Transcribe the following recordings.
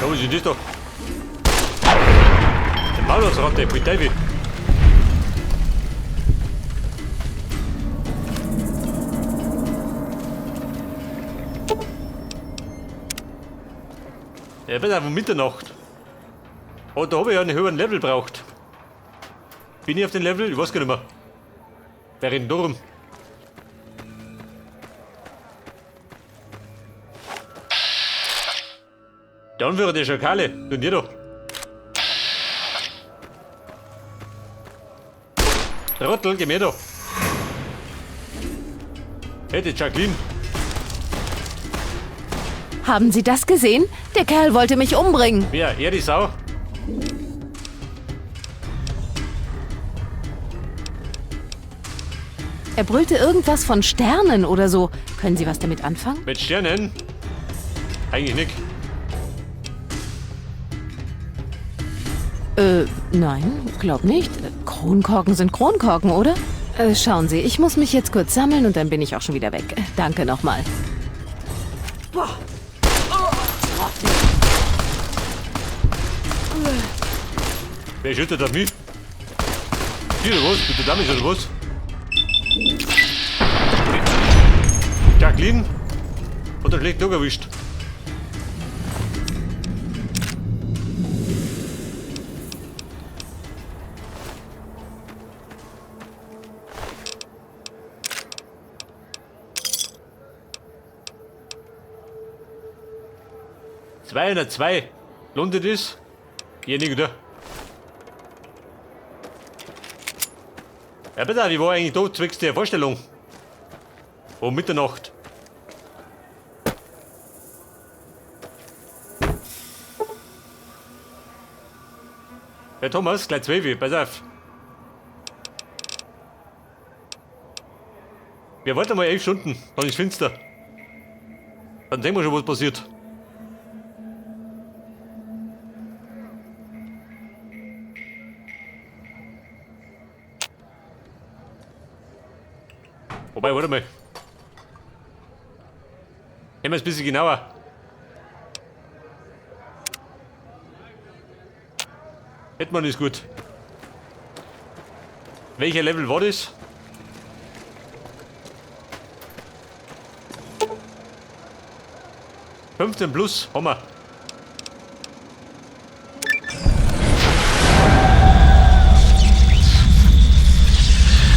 Ja, was ist denn das da? Der Maulwurfsratte, mit David. Ja, bitte um Mitternacht. Oh, da habe ich ja einen höheren Level braucht. Bin ich auf den Level? Ich weiß gar nicht mehr. Wer rennt da rum? Dann wäre der Schakale. Und ihr da. Trottel, geh mir da. Hey, die Jacqueline. Haben Sie das gesehen? Der Kerl wollte mich umbringen. Wer? Er die Sau? Er brüllte irgendwas von Sternen oder so. Können Sie was damit anfangen? Mit Sternen? Eigentlich nicht. Nein, glaub nicht. Kronkorken sind Kronkorken, oder? Schauen Sie, ich muss mich jetzt kurz sammeln und dann bin ich auch schon wieder weg. Danke nochmal. Wer schüttet auf mich? Hier oder was? Bitte damit oder was? Jacqueline? Hat er schlecht Tag erwischt? ...202. Lohnt dir das? Jenige da. Ja bitte, wie war eigentlich da zwecks der Vorstellung? Um Mitternacht. Ja Thomas, gleich 12, pass auf. Wir warten mal 11 Stunden, dann ist finster. Dann sehen wir schon, was passiert. Wobei, warte mal. Nehmen wir es ein bisschen genauer. Hetman ist gut. Welcher Level war das? +15 plus, Hammer.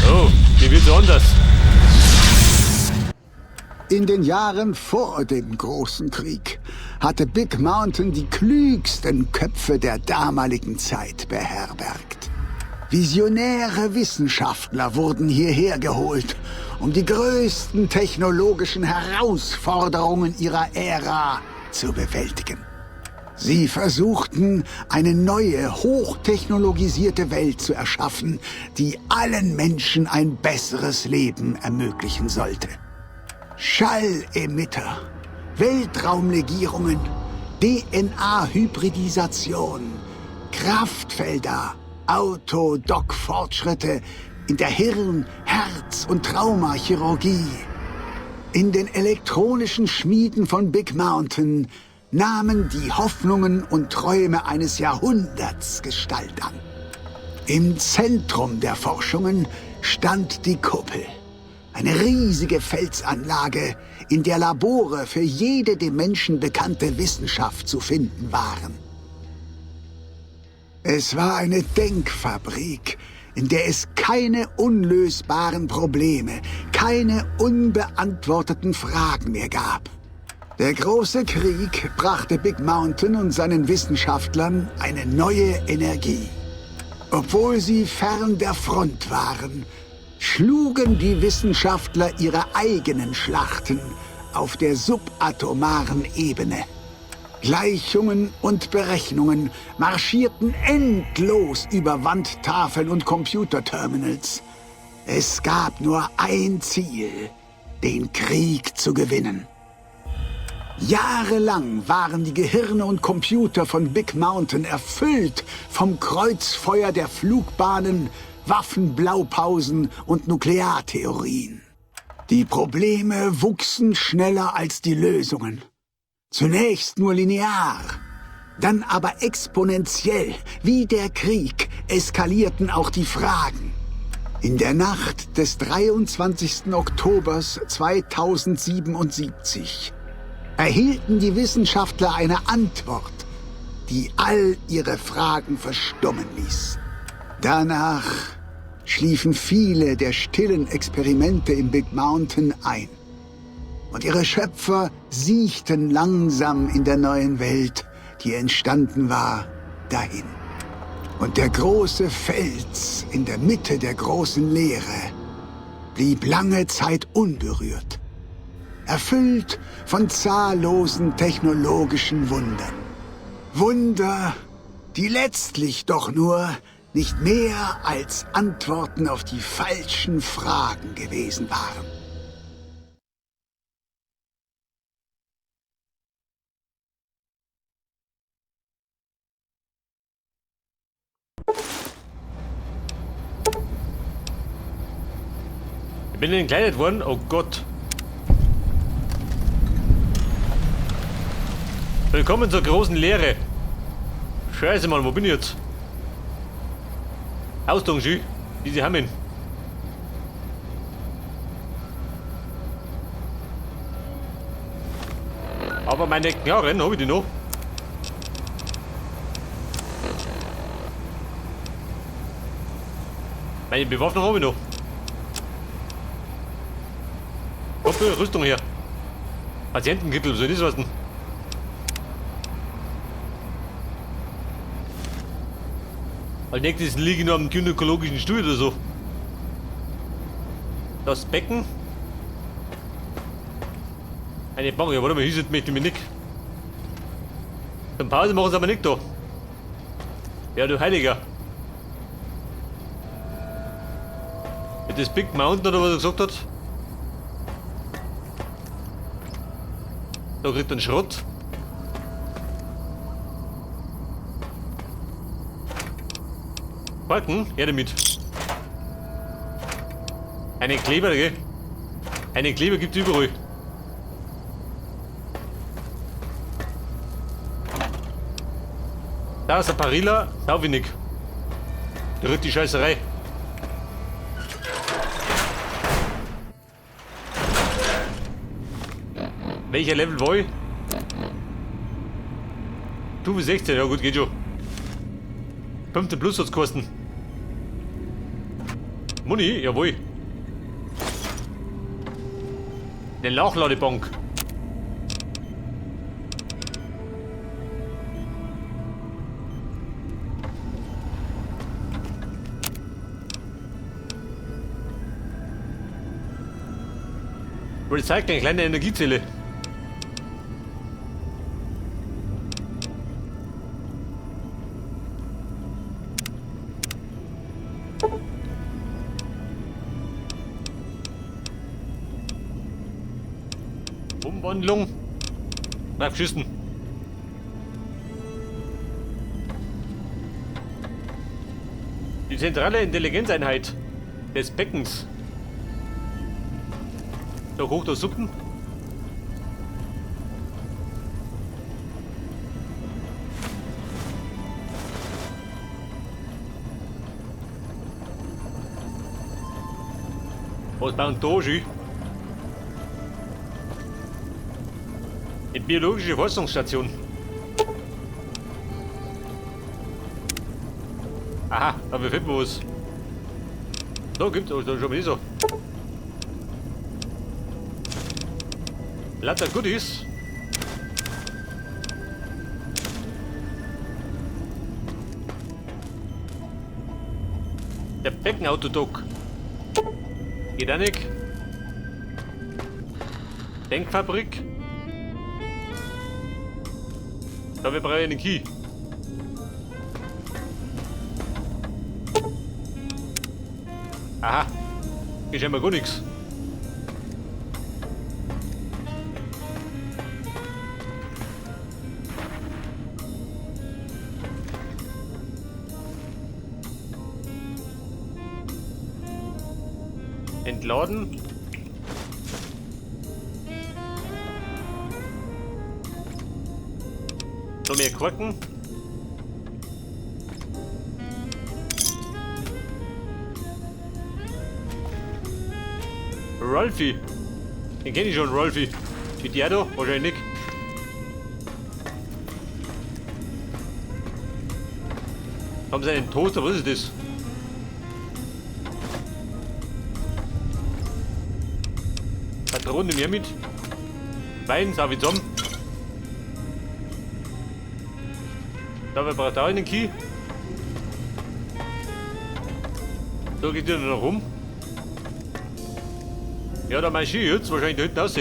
Oh, wie wird's anders? In den Jahren vor dem Großen Krieg hatte Big Mountain die klügsten Köpfe der damaligen Zeit beherbergt. Visionäre Wissenschaftler wurden hierher geholt, um die größten technologischen Herausforderungen ihrer Ära zu bewältigen. Sie versuchten, eine neue, hochtechnologisierte Welt zu erschaffen, die allen Menschen ein besseres Leben ermöglichen sollte. Schallemitter, Weltraumlegierungen, DNA-Hybridisation, Kraftfelder, Auto-Doc-Fortschritte in der Hirn-, Herz- und Traumachirurgie. In den elektronischen Schmieden von Big Mountain nahmen die Hoffnungen und Träume eines Jahrhunderts Gestalt an. Im Zentrum der Forschungen stand die Kuppel. Eine riesige Felsanlage, in der Labore für jede dem Menschen bekannte Wissenschaft zu finden waren. Es war eine Denkfabrik, in der es keine unlösbaren Probleme, keine unbeantworteten Fragen mehr gab. Der große Krieg brachte Big Mountain und seinen Wissenschaftlern eine neue Energie. Obwohl sie fern der Front waren, schlugen die Wissenschaftler ihre eigenen Schlachten auf der subatomaren Ebene. Gleichungen und Berechnungen marschierten endlos über Wandtafeln und Computerterminals. Es gab nur ein Ziel, den Krieg zu gewinnen. Jahrelang waren die Gehirne und Computer von Big Mountain erfüllt vom Kreuzfeuer der Flugbahnen, Waffenblaupausen und Nukleartheorien. Die Probleme wuchsen schneller als die Lösungen. Zunächst nur linear, Dann aber exponentiell, wie der Krieg, eskalierten auch die Fragen. In der Nacht des 23. Oktobers 2077 erhielten die Wissenschaftler eine Antwort, die all ihre Fragen verstummen ließ. Danach schliefen viele der stillen Experimente im Big Mountain ein. Und ihre Schöpfer siechten langsam in der neuen Welt, die entstanden war, dahin. Und der große Fels in der Mitte der großen Leere blieb lange Zeit unberührt, erfüllt von zahllosen technologischen Wundern. Wunder, die letztlich doch nur nicht mehr als Antworten auf die falschen Fragen gewesen waren. Ich bin entkleidet worden, oh Gott. Willkommen zur großen Leere. Scheiße, Mann, wo bin ich jetzt? Ausdungschi, wie sie haben ihn. Aber meine Knarren, habe ich die noch? Meine Bewaffnung habe ich noch. Hoppe, Rüstung her. Patientenkittel, so ist was denn? Als nächstes liege ich noch am gynäkologischen Stuhl oder so. Das Becken. Eine Bank, ja warte mal, hieß es möchte mich nicht. Zum Pause machen sie aber nicht da. Ja, du Heiliger. Das Big Mountain oder was er gesagt hat. Da kriegt er einen Schrott. Balken, her damit. Einen Kleber, gell? Einen Kleber gibt's überall. Da ist ein Parilla, sau wenig. Der rührt die Scheißerei. Welcher Level war ich? Du 16, ja gut, geht schon. 15 plus hat's kosten. Muni, jawohl. Eine Nachladebank. Recycling, kleine Energiezelle. Umwandlung. Nach Schüssen. Die zentrale Intelligenzeinheit des Beckens. Da hoch der Suppen. Was bauen da schon? Eine biologische Forschungsstation. Aha, aber fehlt mir was. Da gibt's auch schon mal so. Lauter Goodies. Der Beckenautodock. Geht auch nicht. Denkfabrik. Da wir brauchen einen Key. Aha. Ist ja mal gar nichts. Entladen. Noch mehr Korken. Rolfi. Den kenne ich schon, Rolfi. Steht der da? Wahrscheinlich nicht. Haben sie einen Toaster? Was ist das? Patronen mehr mit. Wein, sau wie zusammen. Da braucht auch einen Key. Da geht der noch rum. Ja, da marschiere ich jetzt wahrscheinlich da hinten raus.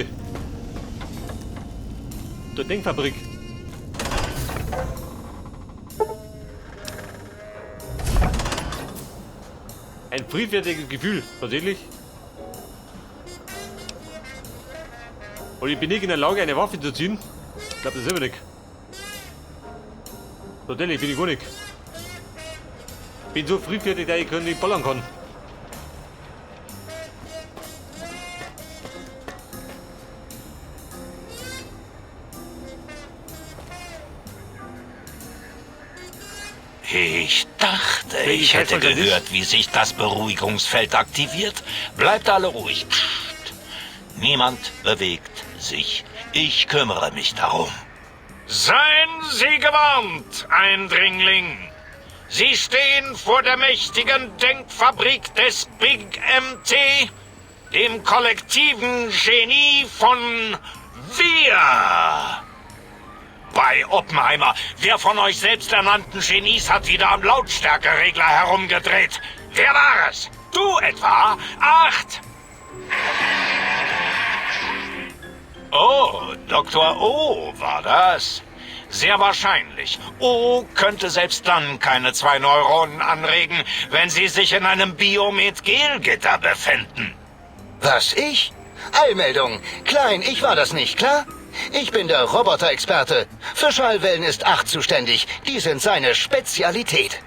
Der Denkfabrik. Ein friedfertiges Gefühl, tatsächlich. Und ich bin nicht in der Lage, eine Waffe zu ziehen. Ich glaube das selber nicht. Tatsächlich bin ich gar nicht. Ich bin so friedfertig, dass ich nicht ballern kann. Ich dachte, ich hätte gehört, wie sich das Beruhigungsfeld aktiviert. Bleibt alle ruhig. Psst. Niemand bewegt sich. Ich kümmere mich darum. Seien Sie gewarnt, Eindringling. Sie stehen vor der mächtigen Denkfabrik des Big MT, dem kollektiven Genie von wir. Bei Oppenheimer, wer von euch selbsternannten Genies hat wieder am Lautstärkeregler herumgedreht? Wer war es? Du etwa? 8! Oh, Dr. O war das. Sehr wahrscheinlich. O könnte selbst dann keine 2 Neuronen anregen, wenn sie sich in einem Biomet-Gelgitter befänden. Was, ich? Eilmeldung. Klein, ich war das nicht, klar? Ich bin der Roboter-Experte. Für Schallwellen ist 8 zuständig. Die sind seine Spezialität.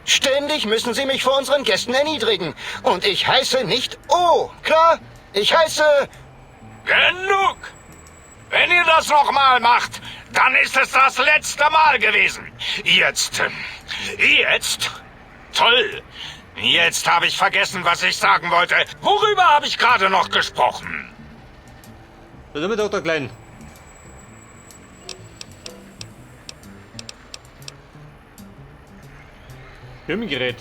Ständig müssen Sie mich vor unseren Gästen erniedrigen. Und ich heiße nicht O, klar? Ich heiße... Genug! Wenn ihr das nochmal macht, dann ist es das letzte Mal gewesen. Jetzt... Toll! Jetzt habe ich vergessen, was ich sagen wollte. Worüber habe ich gerade noch gesprochen? Da sind wir doch der Kleinen. Stimmgerät.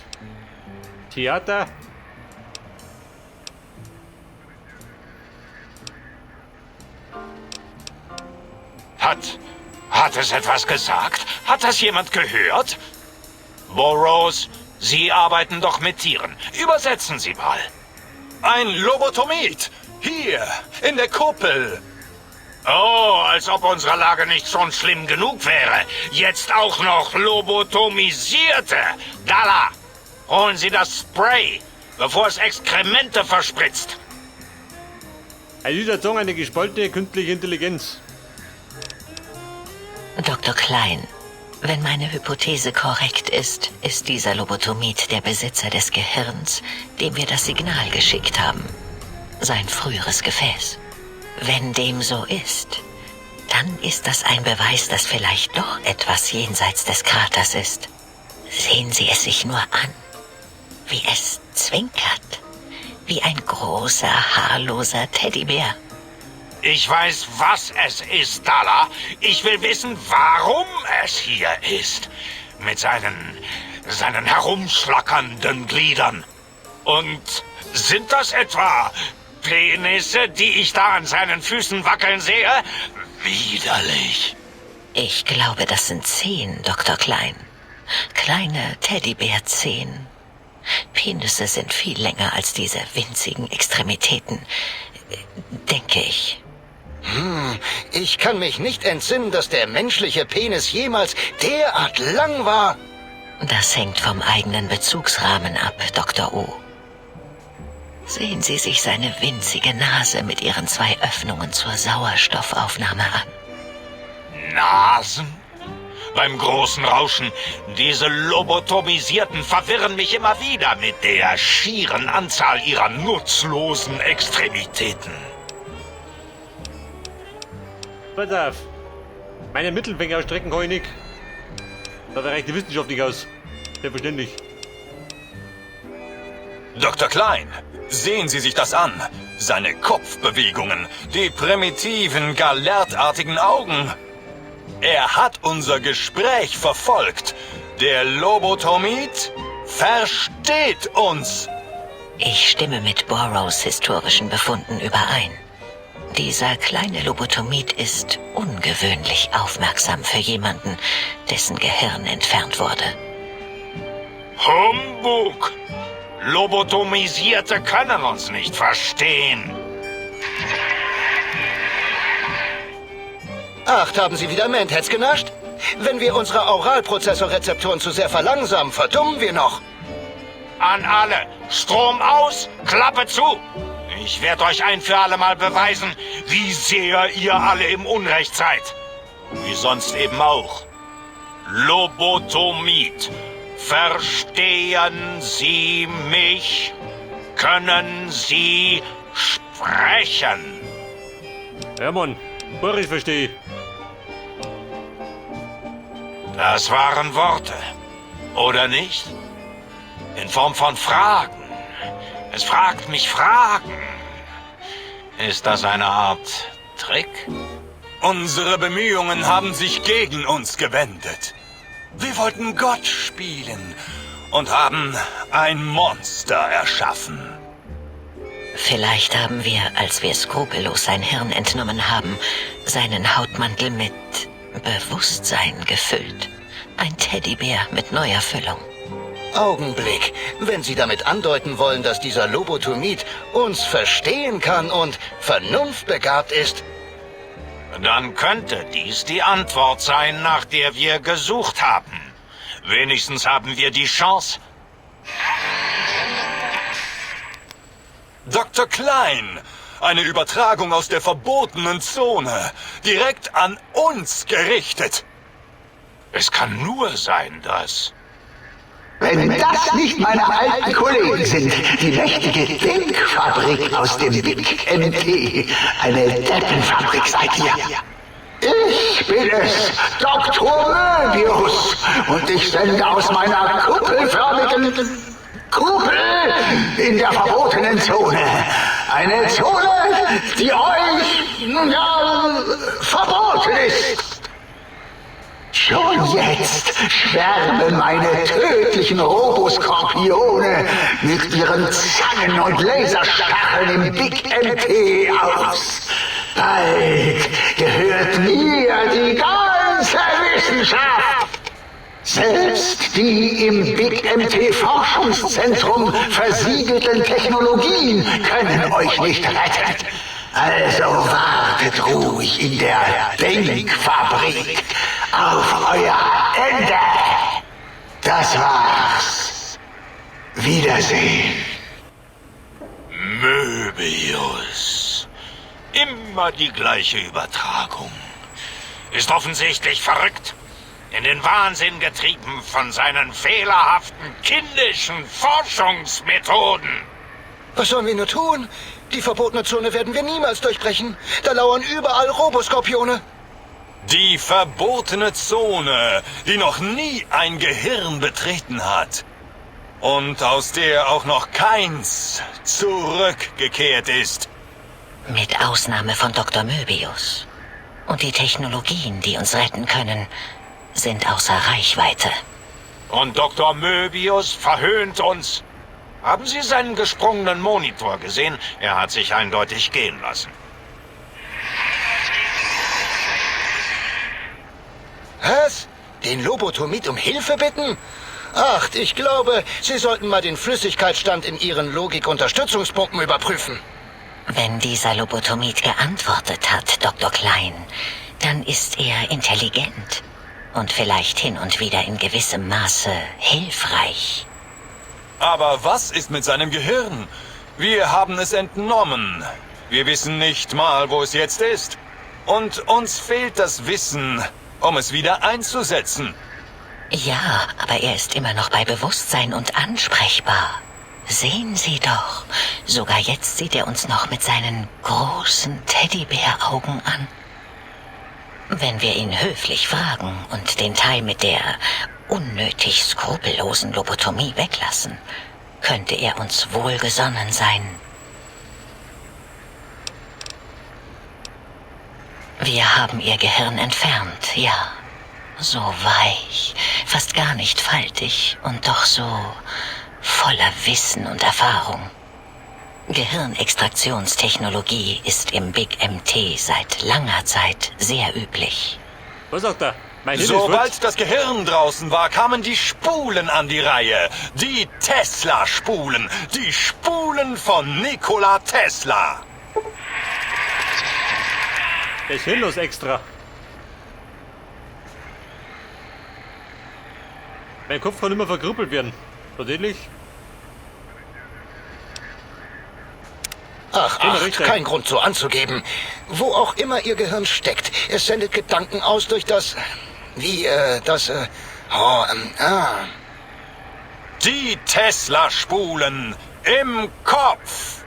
Theater. Hat es etwas gesagt? Hat das jemand gehört? Burroughs, Sie arbeiten doch mit Tieren. Übersetzen Sie mal. Ein Lobotomid. Hier, in der Kuppel. Oh, als ob unsere Lage nicht schon schlimm genug wäre. Jetzt auch noch Lobotomisierte. Dalla, holen Sie das Spray, bevor es Exkremente verspritzt. Ein dieser Song eine gespaltene künstliche Intelligenz. Dr. Klein, wenn meine Hypothese korrekt ist, ist dieser Lobotomid der Besitzer des Gehirns, dem wir das Signal geschickt haben. Sein früheres Gefäß. Wenn dem so ist, dann ist das ein Beweis, dass vielleicht doch etwas jenseits des Kraters ist. Sehen Sie es sich nur an, wie es zwinkert, wie ein großer, haarloser Teddybär. Ich weiß, was es ist, Dalla. Ich will wissen, warum es hier ist. Mit seinen herumschlackernden Gliedern. Und sind das etwa Penisse, die ich da an seinen Füßen wackeln sehe? Widerlich. Ich glaube, das sind Zehen, Dr. Klein. Kleine Teddybär-Zehen. Penisse sind viel länger als diese winzigen Extremitäten, denke ich. Ich kann mich nicht entsinnen, dass der menschliche Penis jemals derart lang war. Das hängt vom eigenen Bezugsrahmen ab, Dr. O. Sehen Sie sich seine winzige Nase mit ihren 2 Öffnungen zur Sauerstoffaufnahme an. Nasen? Beim großen Rauschen, diese Lobotomisierten verwirren mich immer wieder mit der schieren Anzahl ihrer nutzlosen Extremitäten. Pass auf. Meine Mittelfinger ausstrecken kann ich nicht. Da reicht die Wissenschaft nicht aus. Selbstverständlich. Dr. Klein, sehen Sie sich das an. Seine Kopfbewegungen, die primitiven, galertartigen Augen. Er hat unser Gespräch verfolgt. Der Lobotomid versteht uns. Ich stimme mit Burrows historischen Befunden überein. Dieser kleine Lobotomid ist ungewöhnlich aufmerksam für jemanden, dessen Gehirn entfernt wurde. Humbug! Lobotomisierte können uns nicht verstehen. Ach, haben Sie wieder Mentheads genascht? Wenn wir unsere Auralprozessorrezeptoren zu sehr verlangsamen, verdummen wir noch. An alle, Strom aus, Klappe zu. Ich werde euch ein für alle Mal beweisen, wie sehr ihr alle im Unrecht seid. Wie sonst eben auch. Lobotomid. Verstehen Sie mich? Können Sie sprechen? Ja, Mann. Boris verstehe. Das waren Worte, oder nicht? In Form von Fragen. Es fragt mich Fragen. Ist das eine Art Trick? Unsere Bemühungen haben sich gegen uns gewendet. Wir wollten Gott spielen und haben ein Monster erschaffen. Vielleicht haben wir, als wir skrupellos sein Hirn entnommen haben, seinen Hautmantel mit Bewusstsein gefüllt. Ein Teddybär mit neuer Füllung. Augenblick. Wenn Sie damit andeuten wollen, dass dieser Lobotomid uns verstehen kann und vernunftbegabt ist, Dann könnte dies die Antwort sein, nach der wir gesucht haben. Wenigstens haben wir die Chance. Dr. Klein, eine Übertragung aus der verbotenen Zone, direkt an uns gerichtet. Es kann nur sein, dass... Wenn das nicht meine alten Kollegen sind, die mächtige Denkfabrik aus dem Big MT, eine Deppenfabrik seid ihr. Ich bin es, Dr. Möbius, und ich sende aus meiner kuppelförmigen Kuppel in der verbotenen Zone. Eine Zone, die euch verboten ist. Schon jetzt schwärmen meine tödlichen Roboskorpione mit ihren Zangen und Laserstacheln im Big MT aus. Bald gehört mir die ganze Wissenschaft. Selbst die im Big MT Forschungszentrum versiegelten Technologien können euch nicht retten. Also wartet ruhig in der Denkfabrik auf euer Ende. Das war's. Wiedersehen. Möbius. Immer die gleiche Übertragung. Ist offensichtlich verrückt. In den Wahnsinn getrieben von seinen fehlerhaften, kindischen Forschungsmethoden. was sollen wir nur tun? Die verbotene Zone werden wir niemals durchbrechen. Da lauern überall Roboskorpione. Die verbotene Zone, die noch nie ein Gehirn betreten hat. Und aus der auch noch keins zurückgekehrt ist. Mit Ausnahme von Dr. Möbius. Und die Technologien, die uns retten können, sind außer Reichweite. Und Dr. Möbius verhöhnt uns. Haben Sie seinen gesprungenen Monitor gesehen? Er hat sich eindeutig gehen lassen. Was? Den Lobotomid um Hilfe bitten? Ach, ich glaube, Sie sollten mal den Flüssigkeitsstand in Ihren Logikunterstützungspumpen überprüfen. Wenn dieser Lobotomid geantwortet hat, Dr. Klein, dann ist er intelligent und vielleicht hin und wieder in gewissem Maße hilfreich. Aber was ist mit seinem Gehirn? Wir haben es entnommen. Wir wissen nicht mal, wo es jetzt ist. Und uns fehlt das Wissen, um es wieder einzusetzen. Ja, aber er ist immer noch bei Bewusstsein und ansprechbar. Sehen Sie doch, sogar jetzt sieht er uns noch mit seinen großen Teddybäraugen an. Wenn wir ihn höflich fragen und den Teil mit der unnötig skrupellosen Lobotomie weglassen, könnte er uns wohlgesonnen sein. Wir haben ihr Gehirn entfernt, ja. So weich, fast gar nicht faltig und doch so voller Wissen und Erfahrung. Gehirnextraktionstechnologie ist im Big MT seit langer Zeit sehr üblich. Was sagt er? Mein Hirn ist futsch. Sobald das Gehirn draußen war, kamen die Spulen an die Reihe. Die Tesla-Spulen. Die Spulen von Nikola Tesla. Der ist hirnlos extra. Mein Kopf kann immer verkrüppelt werden. Tatsächlich. Ach, Immer richtig. kein Grund so anzugeben. Wo auch immer Ihr Gehirn steckt, es sendet Gedanken aus durch das... Die Tesla-Spulen im Kopf.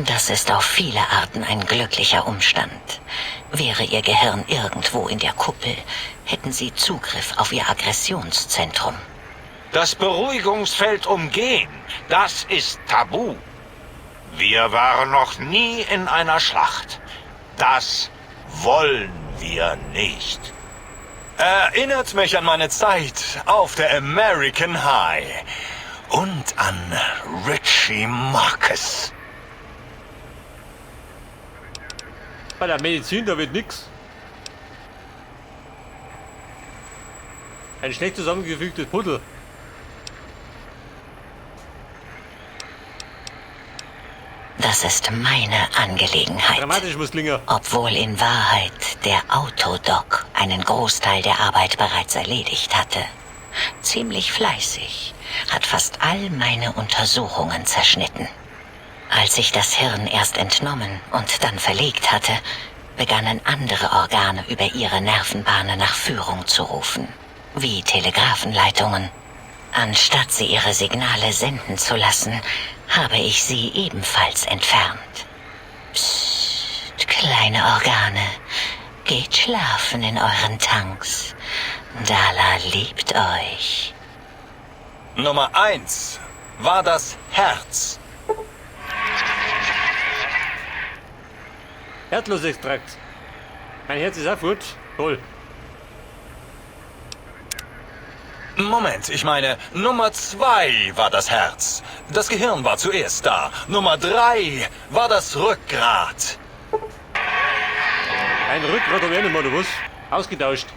Das ist auf viele Arten ein glücklicher Umstand. Wäre Ihr Gehirn irgendwo in der Kuppel, hätten Sie Zugriff auf Ihr Aggressionszentrum. Das Beruhigungsfeld umgehen, das ist tabu. Wir waren noch nie in einer Schlacht. Das wollen wir nicht. Erinnert mich an meine Zeit auf der American High. Und an Richie Marcus. Bei der Medizin, da wird nix. Ein schlecht zusammengefügtes Puzzle. Das ist meine Angelegenheit. Dramatisch, Muslinger. Obwohl in Wahrheit der Autodoc einen Großteil der Arbeit bereits erledigt hatte. Ziemlich fleißig, hat fast all meine Untersuchungen zerschnitten. Als ich das Hirn erst entnommen und dann verlegt hatte, begannen andere Organe über ihre Nervenbahnen nach Führung zu rufen, wie Telegrafenleitungen. Anstatt sie ihre Signale senden zu lassen, habe ich sie ebenfalls entfernt. Psst, kleine Organe, geht schlafen in euren Tanks. Dala liebt euch. Nummer 1 war das Herz. Herzlosextrakt. Mein Herz ist auch futsch. Toll. Moment, ich meine, Nummer 2 war das Herz. Das Gehirn war zuerst da. Nummer 3 war das Rückgrat. Ein Rückgrat habe ich nicht mehr, du was? Ausgetauscht.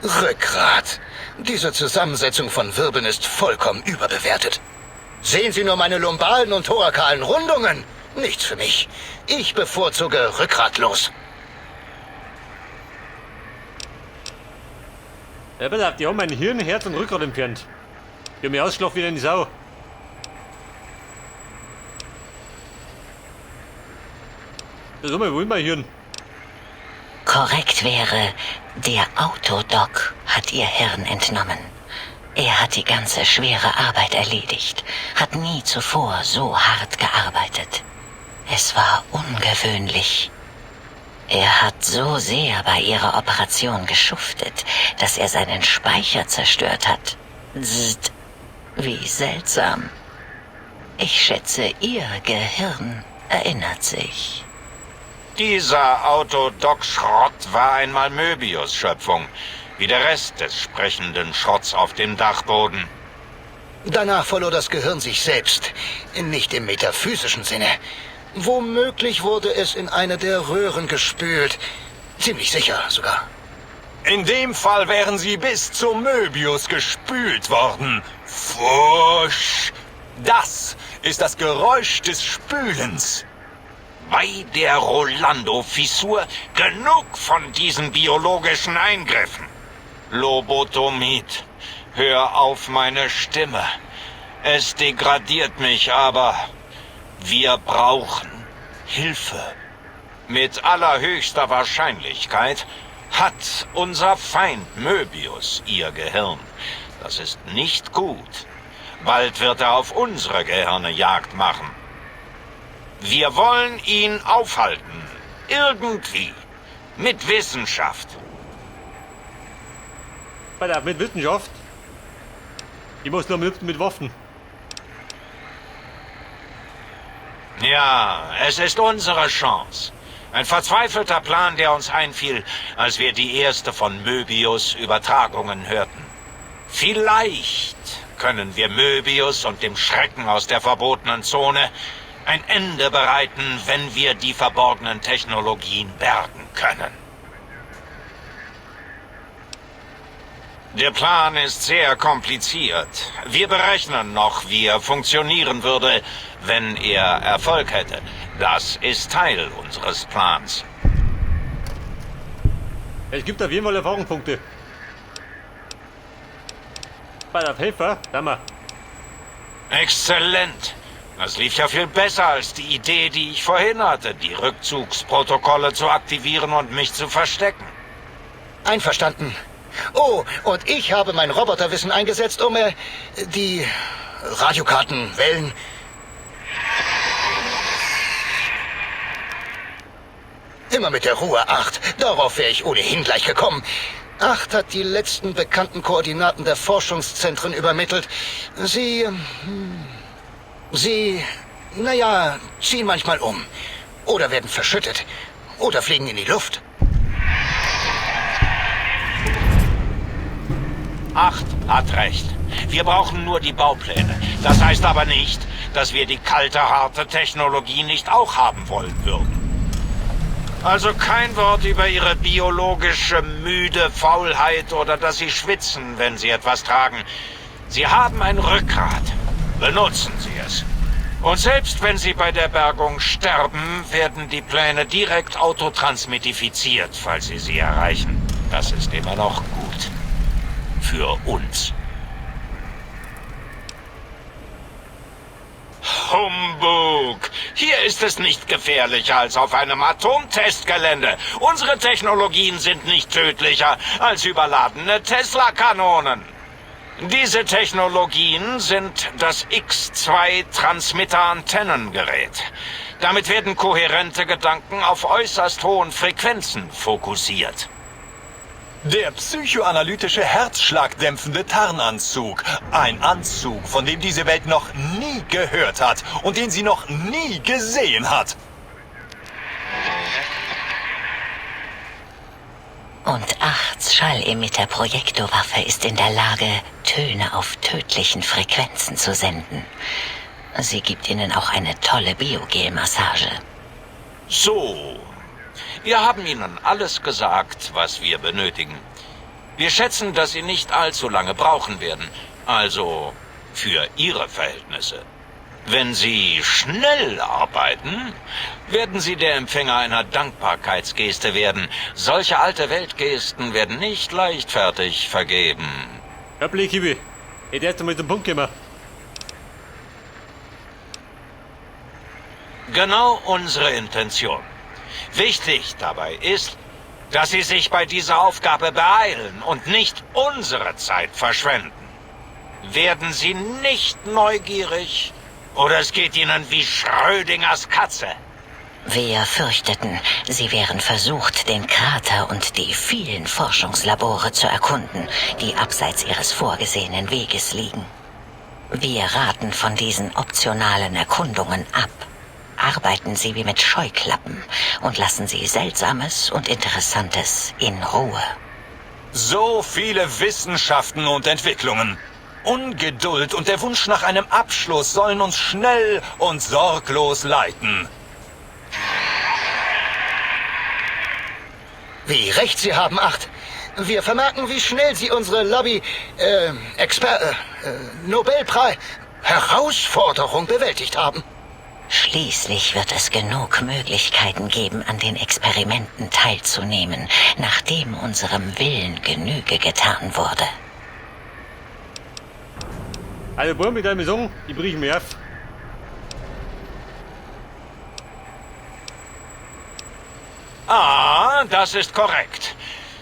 Rückgrat. Diese Zusammensetzung von Wirbeln ist vollkommen überbewertet. Sehen Sie nur meine lumbalen und thorakalen Rundungen. Nichts für mich. Ich bevorzuge rückgratlos. Ja, pass auf, die haben mein Hirn, Herz und Rückgrat entfernt. Die haben mich ausgeschlafen wie eine Sau. Das haben wir wohl mein Hirn. Korrekt wäre, der Autodoc hat ihr Hirn entnommen. Er hat die ganze schwere Arbeit erledigt, hat nie zuvor so hart gearbeitet. Es war ungewöhnlich. Er hat so sehr bei ihrer Operation geschuftet, dass er seinen Speicher zerstört hat. Zzt, wie seltsam. Ich schätze, ihr Gehirn erinnert sich. Dieser Autodoc-Schrott war einmal Möbius' Schöpfung, wie der Rest des sprechenden Schrotts auf dem Dachboden. Danach verlor das Gehirn sich selbst. Nicht im metaphysischen Sinne. Womöglich wurde es in eine der Röhren gespült. Ziemlich sicher sogar. In dem Fall wären sie bis zum Möbius gespült worden. Fusch! Das ist das Geräusch des Spülens. Bei der Rolando-Fissur genug von diesen biologischen Eingriffen. Lobotomid, hör auf meine Stimme. Es degradiert mich, aber wir brauchen Hilfe. Mit allerhöchster Wahrscheinlichkeit hat unser Feind Möbius ihr Gehirn. Das ist nicht gut. Bald wird er auf unsere Gehirne Jagd machen. Wir wollen ihn aufhalten. Irgendwie. Mit Wissenschaft. Weiter, mit Wissenschaft. Ich muss nur mit Waffen. Ja, es ist unsere Chance. Ein verzweifelter Plan, der uns einfiel, als wir die erste von Möbius Übertragungen hörten. Vielleicht können wir Möbius und dem Schrecken aus der verbotenen Zone ein Ende bereiten, wenn wir die verborgenen Technologien bergen können. Der Plan ist sehr kompliziert. Wir berechnen noch, wie er funktionieren würde, wenn er Erfolg hätte. Das ist Teil unseres Plans. Es gibt auf jeden Fall Erfahrungspunkte. Bei der Helfer, da mal. Exzellent. Das lief ja viel besser als die Idee, die ich vorhin hatte, die Rückzugsprotokolle zu aktivieren und mich zu verstecken. Einverstanden. Oh, und ich habe mein Roboterwissen eingesetzt, um die Radiokarten, Wellen... Immer mit der Ruhe 8. Darauf wäre ich ohnehin gleich gekommen. 8 hat die letzten bekannten Koordinaten der Forschungszentren übermittelt. Sie, naja, ziehen manchmal um. Oder werden verschüttet. Oder fliegen in die Luft. 8 hat recht. Wir brauchen nur die Baupläne. Das heißt aber nicht, dass wir die kalte, harte Technologie nicht auch haben wollen würden. Also kein Wort über Ihre biologische müde Faulheit oder dass Sie schwitzen, wenn Sie etwas tragen. Sie haben ein Rückgrat. Benutzen Sie es. Und selbst wenn Sie bei der Bergung sterben, werden die Pläne direkt autotransmitifiziert, falls Sie sie erreichen. Das ist immer noch gut. Für uns. Humbug! Hier ist es nicht gefährlicher als auf einem Atomtestgelände. Unsere Technologien sind nicht tödlicher als überladene Tesla-Kanonen. Diese Technologien sind das X2-Transmitter-Antennengerät. Damit werden kohärente Gedanken auf äußerst hohen Frequenzen fokussiert. Der psychoanalytische herzschlagdämpfende Tarnanzug. Ein Anzug, von dem diese Welt noch nie gehört hat und den sie noch nie gesehen hat. Und 8's Schallemitterprojektorwaffe ist in der Lage, Töne auf tödlichen Frequenzen zu senden. Sie gibt ihnen auch eine tolle Biogel-Massage. So. Wir haben Ihnen alles gesagt, was wir benötigen. Wir schätzen, dass Sie nicht allzu lange brauchen werden. Also für Ihre Verhältnisse. Wenn Sie schnell arbeiten, werden Sie der Empfänger einer Dankbarkeitsgeste werden. Solche alte Weltgesten werden nicht leichtfertig vergeben. Ja, Blickhibi. Ich hätte erst einmal zum Punkt gekommen. Genau unsere Intention. Wichtig dabei ist, dass Sie sich bei dieser Aufgabe beeilen und nicht unsere Zeit verschwenden. Werden Sie nicht neugierig oder es geht Ihnen wie Schrödingers Katze? Wir fürchteten, Sie wären versucht, den Krater und die vielen Forschungslabore zu erkunden, die abseits Ihres vorgesehenen Weges liegen. Wir raten von diesen optionalen Erkundungen ab. Arbeiten Sie wie mit Scheuklappen und lassen Sie Seltsames und Interessantes in Ruhe. So viele Wissenschaften und Entwicklungen. Ungeduld und der Wunsch nach einem Abschluss sollen uns schnell und sorglos leiten. Wie recht Sie haben, 8. Wir vermerken, wie schnell Sie unsere Nobelpreis Herausforderung bewältigt haben. Schließlich wird es genug Möglichkeiten geben, an den Experimenten teilzunehmen, nachdem unserem Willen Genüge getan wurde. Also, Bruder, mit deinem Song, ich brich mir auf. Ah, das ist korrekt.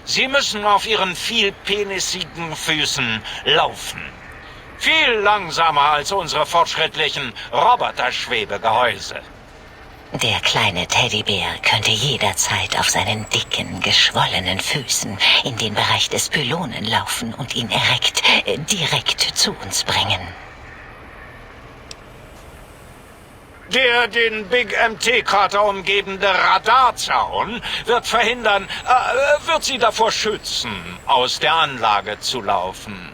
Sie müssen auf Ihren vielpenisigen Füßen laufen. Viel langsamer als unsere fortschrittlichen Roboterschwebegehäuse. Der kleine Teddybär könnte jederzeit auf seinen dicken, geschwollenen Füßen in den Bereich des Pylonen laufen und ihn direkt zu uns bringen. Der den Big MT-Krater umgebende Radarzaun wird wird sie davor schützen, aus der Anlage zu laufen.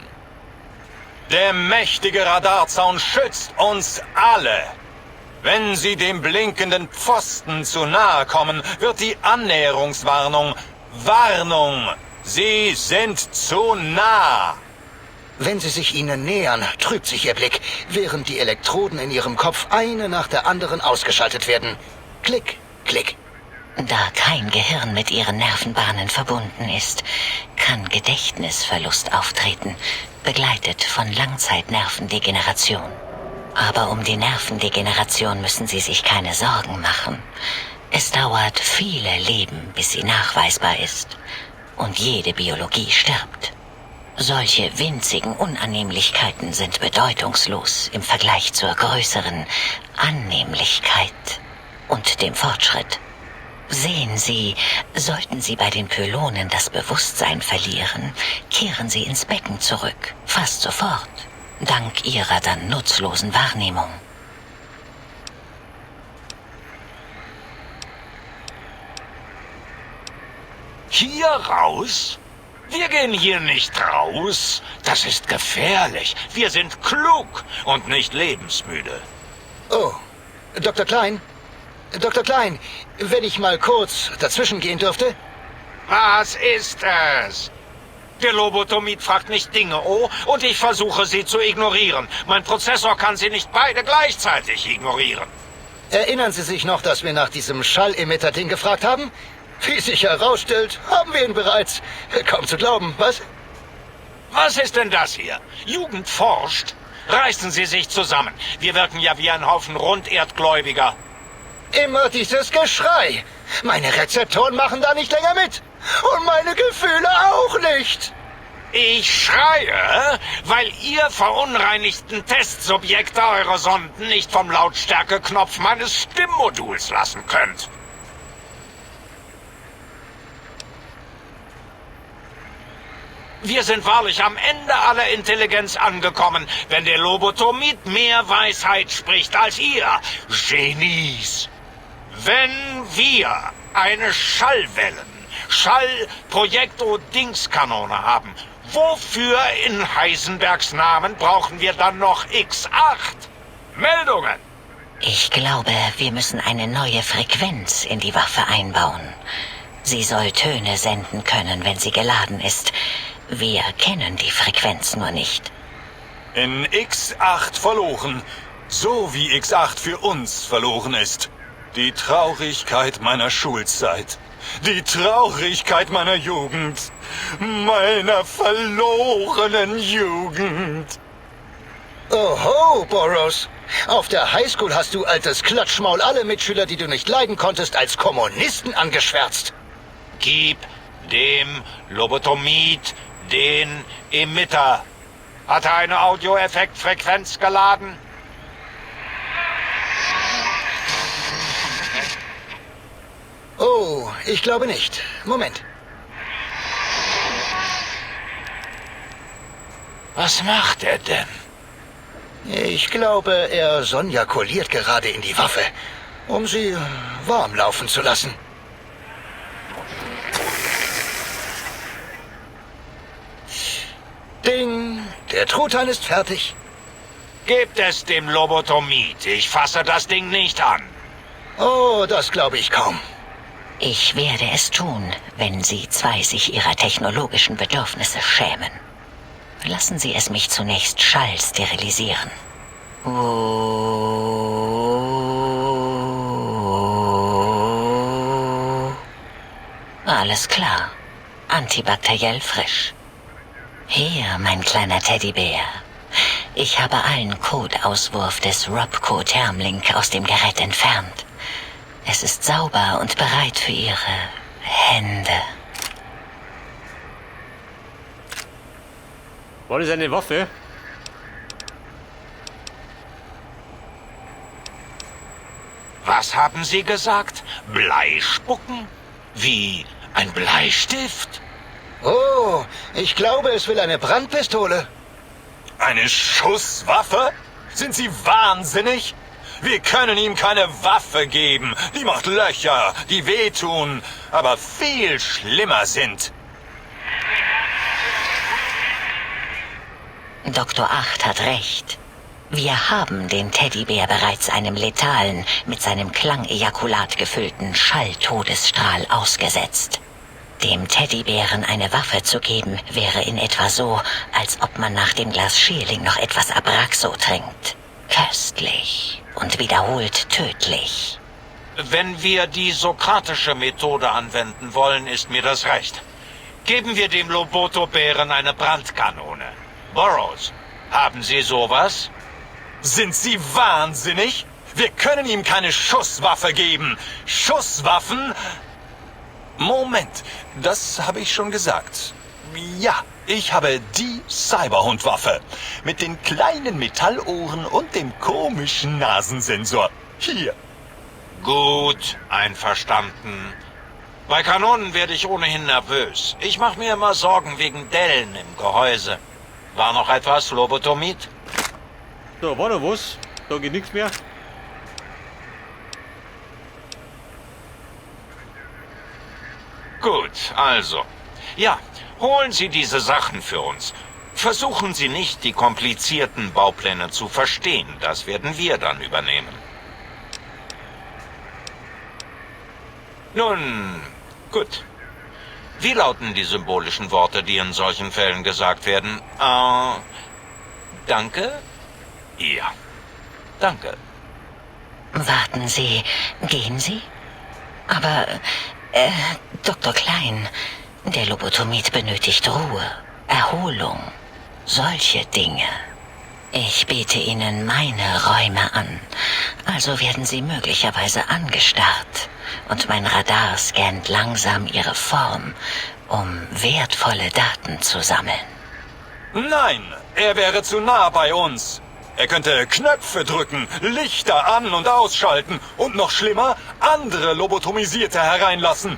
Der mächtige Radarzaun schützt uns alle. Wenn Sie dem blinkenden Pfosten zu nahe kommen, wird die Annäherungswarnung Warnung. Sie sind zu nah. Wenn Sie sich ihnen nähern, trübt sich Ihr Blick, während die Elektroden in Ihrem Kopf eine nach der anderen ausgeschaltet werden. Klick, klick. Da kein Gehirn mit ihren Nervenbahnen verbunden ist, kann Gedächtnisverlust auftreten, begleitet von Langzeitnervendegeneration. Aber um die Nervendegeneration müssen Sie sich keine Sorgen machen. Es dauert viele Leben, bis sie nachweisbar ist. Und jede Biologie stirbt. Solche winzigen Unannehmlichkeiten sind bedeutungslos im Vergleich zur größeren Annehmlichkeit und dem Fortschritt. Sehen Sie, sollten Sie bei den Pylonen das Bewusstsein verlieren, kehren Sie ins Becken zurück, fast sofort, dank Ihrer dann nutzlosen Wahrnehmung. Hier raus? Wir gehen hier nicht raus. Das ist gefährlich. Wir sind klug und nicht lebensmüde. Oh, Dr. Klein? Dr. Klein, wenn ich mal kurz dazwischen gehen dürfte? Was ist es? Der Lobotomid fragt mich Dinge, und ich versuche sie zu ignorieren. Mein Prozessor kann sie nicht beide gleichzeitig ignorieren. Erinnern Sie sich noch, dass wir nach diesem Schallemitter-Ding gefragt haben? Wie sich herausstellt, haben wir ihn bereits. Kaum zu glauben, was? Was ist denn das hier? Jugend forscht? Reißen Sie sich zusammen. Wir wirken ja wie ein Haufen Runderdgläubiger. Immer dieses Geschrei. Meine Rezeptoren machen da nicht länger mit. Und meine Gefühle auch nicht. Ich schreie, weil ihr verunreinigten Testsubjekte eure Sonden nicht vom Lautstärkeknopf meines Stimmmoduls lassen könnt. Wir sind wahrlich am Ende aller Intelligenz angekommen, wenn der Lobotomid mehr Weisheit spricht als ihr, Genies. Wenn wir eine Schall-Projekto-Dingskanone haben, wofür in Heisenbergs Namen brauchen wir dann noch X8? Meldungen! Ich glaube, wir müssen eine neue Frequenz in die Waffe einbauen. Sie soll Töne senden können, wenn sie geladen ist. Wir kennen die Frequenz nur nicht. In X8 verloren, so wie X8 für uns verloren ist. Die Traurigkeit meiner Schulzeit. Die Traurigkeit meiner Jugend. Meiner verlorenen Jugend. Oho, Boros. Auf der Highschool hast du, altes Klatschmaul, alle Mitschüler, die du nicht leiden konntest, als Kommunisten angeschwärzt. Gib dem Lobotomid den Emitter. Hat er eine Audioeffektfrequenz geladen? Oh, ich glaube nicht. Moment. Was macht er denn? Ich glaube, er sonjakuliert gerade in die Waffe, um sie warm laufen zu lassen. Ding, der Truthahn ist fertig. Gebt es dem Lobotomid. Ich fasse das Ding nicht an. Oh, das glaube ich kaum. Ich werde es tun, wenn Sie zwei sich Ihrer technologischen Bedürfnisse schämen. Lassen Sie es mich zunächst schallsterilisieren. Alles klar. Antibakteriell frisch. Hier, mein kleiner Teddybär. Ich habe allen Codeauswurf des Robco-Thermlink aus dem Gerät entfernt. Es ist sauber und bereit für Ihre Hände. War das eine Waffe? Was haben Sie gesagt? Blei spucken? Wie ein Bleistift? Oh, ich glaube, es will eine Brandpistole. Eine Schusswaffe? Sind Sie wahnsinnig? Wir können ihm keine Waffe geben. Die macht Löcher, die wehtun, aber viel schlimmer sind. Dr. 8 hat recht. Wir haben den Teddybär bereits einem letalen, mit seinem Klangejakulat gefüllten Schalltodesstrahl ausgesetzt. Dem Teddybären eine Waffe zu geben, wäre in etwa so, als ob man nach dem Glas Schierling noch etwas Abraxo trinkt. Köstlich und wiederholt tödlich. Wenn wir die sokratische Methode anwenden wollen, ist mir das recht. Geben wir dem Loboto-Bären eine Brandkanone. Burroughs, haben Sie sowas? Sind Sie wahnsinnig? Wir können ihm keine Schusswaffe geben. Schusswaffen? Moment, das habe ich schon gesagt. Ja, ich habe die Cyberhundwaffe. Mit den kleinen Metallohren und dem komischen Nasensensor. Hier. Gut, einverstanden. Bei Kanonen werde ich ohnehin nervös. Ich mache mir immer Sorgen wegen Dellen im Gehäuse. War noch etwas, Lobotomid? Da war noch was. Da geht nichts mehr. Gut, also. Ja, holen Sie diese Sachen für uns. Versuchen Sie nicht, die komplizierten Baupläne zu verstehen. Das werden wir dann übernehmen. Nun, gut. Wie lauten die symbolischen Worte, die in solchen Fällen gesagt werden? Danke? Ja, danke. Warten Sie, gehen Sie? Aber, Dr. Klein, der Lobotomid benötigt Ruhe, Erholung, solche Dinge. Ich biete Ihnen meine Räume an, also werden Sie möglicherweise angestarrt und mein Radar scannt langsam Ihre Form, um wertvolle Daten zu sammeln. Nein, er wäre zu nah bei uns. Er könnte Knöpfe drücken, Lichter an- und ausschalten und noch schlimmer, andere Lobotomisierte hereinlassen.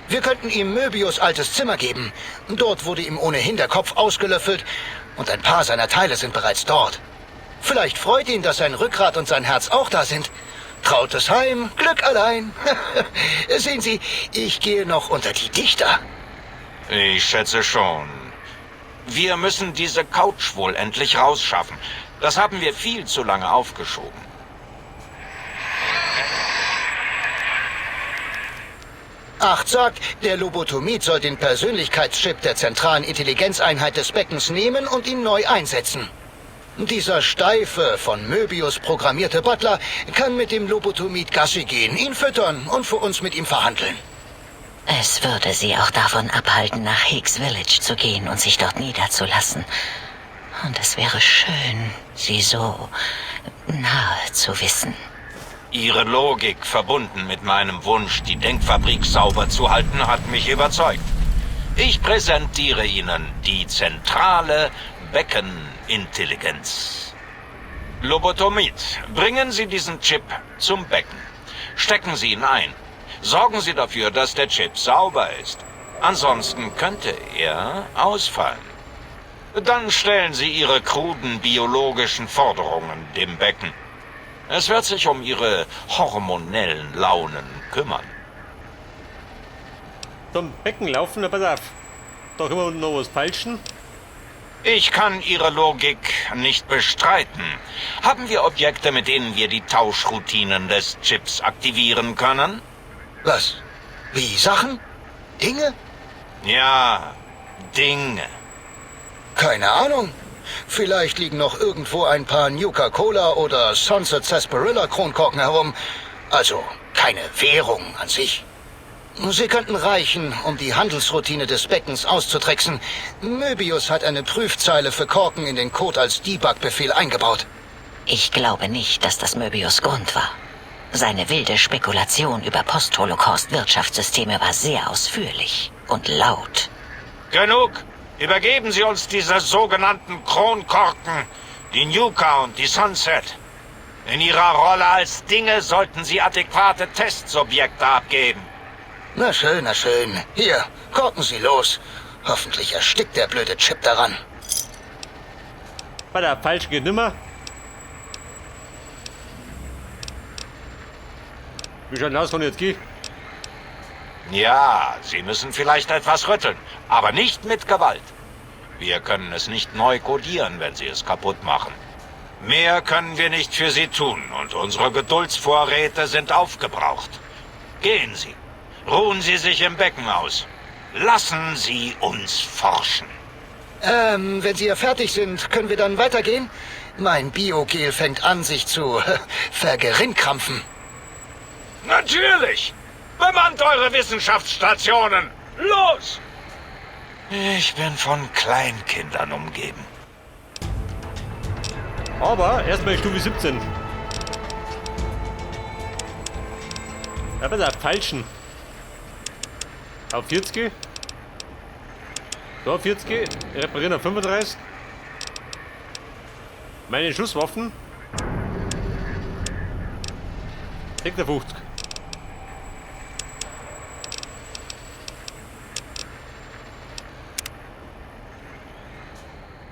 Wir könnten ihm Möbius' altes Zimmer geben. Dort wurde ihm ohnehin der Kopf ausgelöffelt und ein paar seiner Teile sind bereits dort. Vielleicht freut ihn, dass sein Rückgrat und sein Herz auch da sind. Trautes Heim, Glück allein. Sehen Sie, ich gehe noch unter die Dichter. Ich schätze schon. Wir müssen diese Couch wohl endlich rausschaffen. Das haben wir viel zu lange aufgeschoben. Acht sagt, der Lobotomid soll den Persönlichkeitschip der zentralen Intelligenzeinheit des Beckens nehmen und ihn neu einsetzen. Dieser steife, von Möbius programmierte Butler kann mit dem Lobotomid Gassi gehen, ihn füttern und für uns mit ihm verhandeln. Es würde Sie auch davon abhalten, nach Higgs Village zu gehen und sich dort niederzulassen. Und es wäre schön, Sie so nahe zu wissen. Ihre Logik, verbunden mit meinem Wunsch, die Denkfabrik sauber zu halten, hat mich überzeugt. Ich präsentiere Ihnen die zentrale Beckenintelligenz. Lobotomid, bringen Sie diesen Chip zum Becken. Stecken Sie ihn ein. Sorgen Sie dafür, dass der Chip sauber ist. Ansonsten könnte er ausfallen. Dann stellen Sie Ihre kruden biologischen Forderungen dem Becken. Es wird sich um Ihre hormonellen Launen kümmern. Zum Becken laufen, na pass auf. Da können wir noch was falschen. Ich kann Ihre Logik nicht bestreiten. Haben wir Objekte, mit denen wir die Tauschroutinen des Chips aktivieren können? Was? Wie Sachen? Dinge? Ja, Dinge. Keine Ahnung. Vielleicht liegen noch irgendwo ein paar Nuka-Cola oder Sunset Sarsaparilla Kronkorken herum. Also keine Währung an sich. Sie könnten reichen, um die Handelsroutine des Beckens auszutricksen. Möbius hat eine Prüfzeile für Korken in den Code als Debug-Befehl eingebaut. Ich glaube nicht, dass das Möbius Grund war. Seine wilde Spekulation über Post-Holocaust-Wirtschaftssysteme war sehr ausführlich und laut. Genug! Übergeben Sie uns diese sogenannten Kronkorken, die Nuka und die Sunset. In Ihrer Rolle als Dinge sollten Sie adäquate Testsubjekte abgeben. Na schön, na schön. Hier, korken Sie los. Hoffentlich erstickt der blöde Chip daran. Bei der falschen geht nimmer. Wie schaut denn aus, wenn ich jetzt gehe? Ja, Sie müssen vielleicht etwas rütteln, aber nicht mit Gewalt. Wir können es nicht neu kodieren, wenn Sie es kaputt machen. Mehr können wir nicht für Sie tun und unsere Geduldsvorräte sind aufgebraucht. Gehen Sie. Ruhen Sie sich im Becken aus. Lassen Sie uns forschen. Wenn Sie ja fertig sind, können wir dann weitergehen? Mein Biogel fängt an, sich zu vergerinnkrampfen. Natürlich! Bemannt eure Wissenschaftsstationen! Los! Ich bin von Kleinkindern umgeben. Aber erstmal Stufe 17. Ja, bei der falschen. Auf 40. So, 40. Reparieren auf 35. Meine Schusswaffen. 56.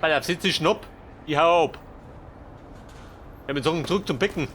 Bei der 70 Schnupp. Ich hau ab. Ja, wir sagen zurück zum Becken.